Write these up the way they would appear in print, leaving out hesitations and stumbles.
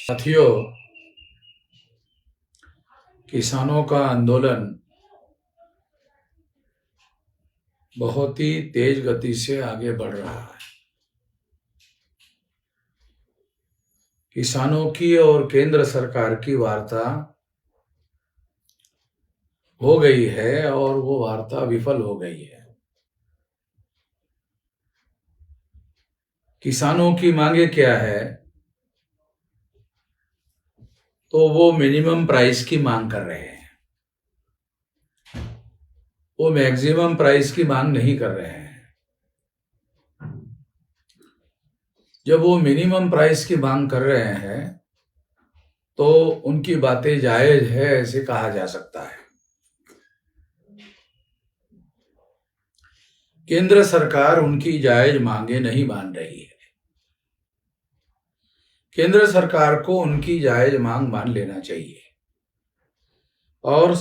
साथियों, किसानों का आंदोलन बहुत ही तेज गति से आगे बढ़ रहा है। किसानों की और केंद्र सरकार की वार्ता हो गई है और वो वार्ता विफल हो गई है। किसानों की मांगे क्या है? तो वो मिनिमम प्राइस की मांग कर रहे हैं, वो मैक्सिमम प्राइस की मांग नहीं कर रहे हैं। जब वो मिनिमम प्राइस की मांग कर रहे हैं तो उनकी बातें जायज है ऐसे कहा जा सकता है। केंद्र सरकार उनकी जायज मांगे नहीं मान रही है। केंद्र सरकार को उनकी जायज मांग मान लेना चाहिए और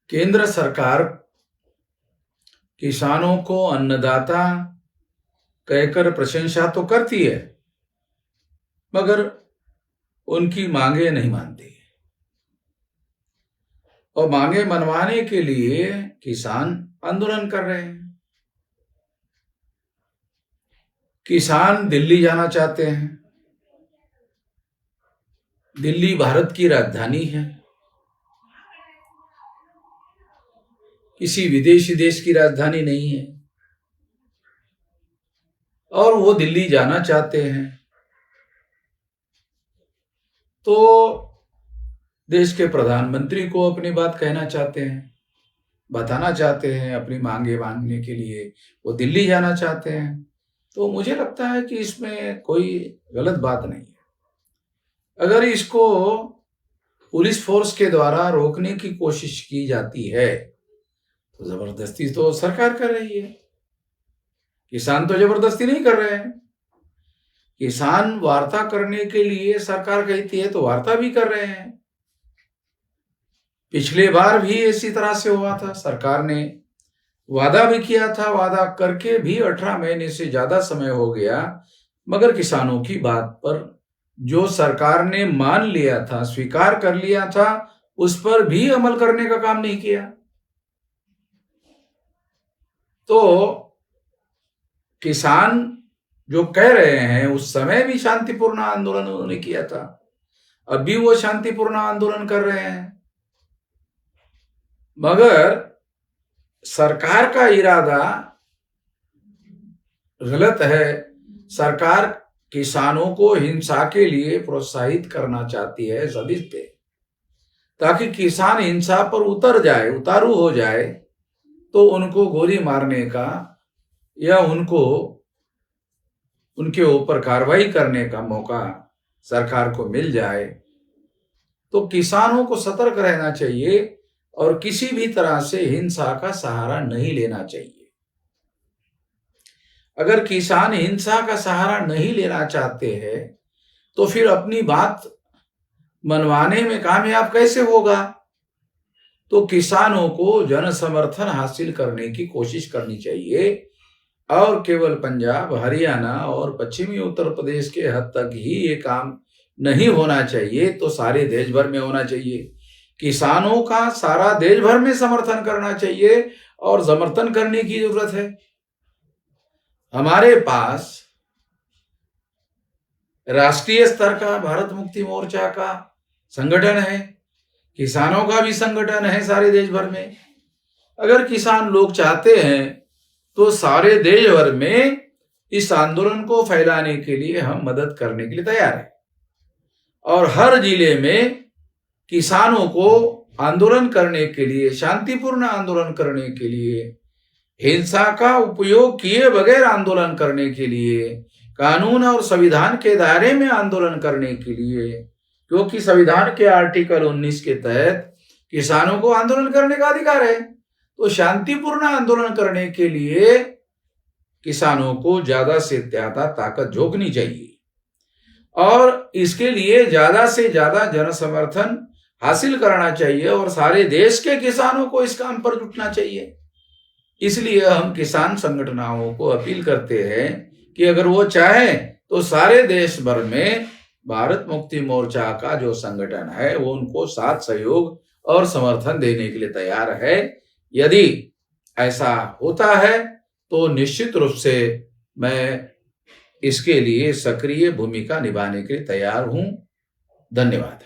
केंद्र सरकार किसानों को अन्नदाता कहकर प्रशंसा तो करती है, मगर उनकी मांगे नहीं मानती और मांगे मनवाने के लिए किसान आंदोलन कर रहे हैं। किसान दिल्ली जाना चाहते हैं। दिल्ली भारत की राजधानी है, किसी विदेशी देश की राजधानी नहीं है और वो दिल्ली जाना चाहते हैं तो देश के प्रधानमंत्री को अपनी बात कहना चाहते हैं, बताना चाहते हैं, अपनी मांगे मांगने के लिए वो दिल्ली जाना चाहते हैं। तो मुझे लगता है कि इसमें कोई गलत बात नहीं है। अगर इसको पुलिस फोर्स के द्वारा रोकने की कोशिश की जाती है तो जबरदस्ती तो सरकार कर रही है। किसान तो जबरदस्ती नहीं कर रहे हैं। किसान वार्ता करने के लिए सरकार कहती है तो वार्ता भी कर रहे हैं। पिछले बार भी इसी तरह से हुआ था। सरकार ने वादा भी किया था, वादा करके भी 18 महीने से ज्यादा समय हो गया, मगर किसानों की बात पर जो सरकार ने मान लिया था, स्वीकार कर लिया था, उस पर भी अमल करने का काम नहीं किया। तो किसान जो कह रहे हैं, उस समय भी शांतिपूर्ण आंदोलन उन्होंने किया था, अब भी वो शांतिपूर्ण आंदोलन कर रहे हैं, मगर सरकार का इरादा गलत है। सरकार किसानों को हिंसा के लिए प्रोत्साहित करना चाहती है सदिश पे, ताकि किसान हिंसा पर उतारू हो जाए तो उनको गोली मारने का या उनको उनके ऊपर कार्रवाई करने का मौका सरकार को मिल जाए। तो किसानों को सतर्क रहना चाहिए और किसी भी तरह से हिंसा का सहारा नहीं लेना चाहिए। अगर किसान हिंसा का सहारा नहीं लेना चाहते हैं तो फिर अपनी बात मनवाने में कामयाब कैसे होगा? तो किसानों को जन समर्थन हासिल करने की कोशिश करनी चाहिए और केवल पंजाब, हरियाणा और पश्चिमी उत्तर प्रदेश के हद तक ही ये काम नहीं होना चाहिए, तो सारे देश भर में होना चाहिए। किसानों का सारा देश भर में समर्थन करना चाहिए और समर्थन करने की जरूरत है। हमारे पास राष्ट्रीय स्तर का भारत मुक्ति मोर्चा का संगठन है, किसानों का भी संगठन है सारे देश भर में। अगर किसान लोग चाहते हैं तो सारे देश भर में इस आंदोलन को फैलाने के लिए हम मदद करने के लिए तैयार हैं और हर जिले में किसानों को आंदोलन करने के लिए, शांतिपूर्ण आंदोलन करने के लिए, हिंसा का उपयोग किए बगैर आंदोलन करने के लिए, कानून और संविधान के दायरे में आंदोलन करने के लिए, क्योंकि संविधान के आर्टिकल 19 के तहत किसानों को आंदोलन करने का अधिकार है। तो शांतिपूर्ण आंदोलन करने के लिए किसानों को ज्यादा से ज्यादा ताकत झोंकनी चाहिए और इसके लिए ज्यादा से ज्यादा जन समर्थन हासिल करना चाहिए और सारे देश के किसानों को इस काम पर जुटना चाहिए। इसलिए हम किसान संगठनों को अपील करते हैं कि अगर वो चाहें तो सारे देश भर में भारत मुक्ति मोर्चा का जो संगठन है वो उनको साथ सहयोग और समर्थन देने के लिए तैयार है। यदि ऐसा होता है तो निश्चित रूप से मैं इसके लिए सक्रिय भूमिका निभाने के लिए तैयार हूं। धन्यवाद।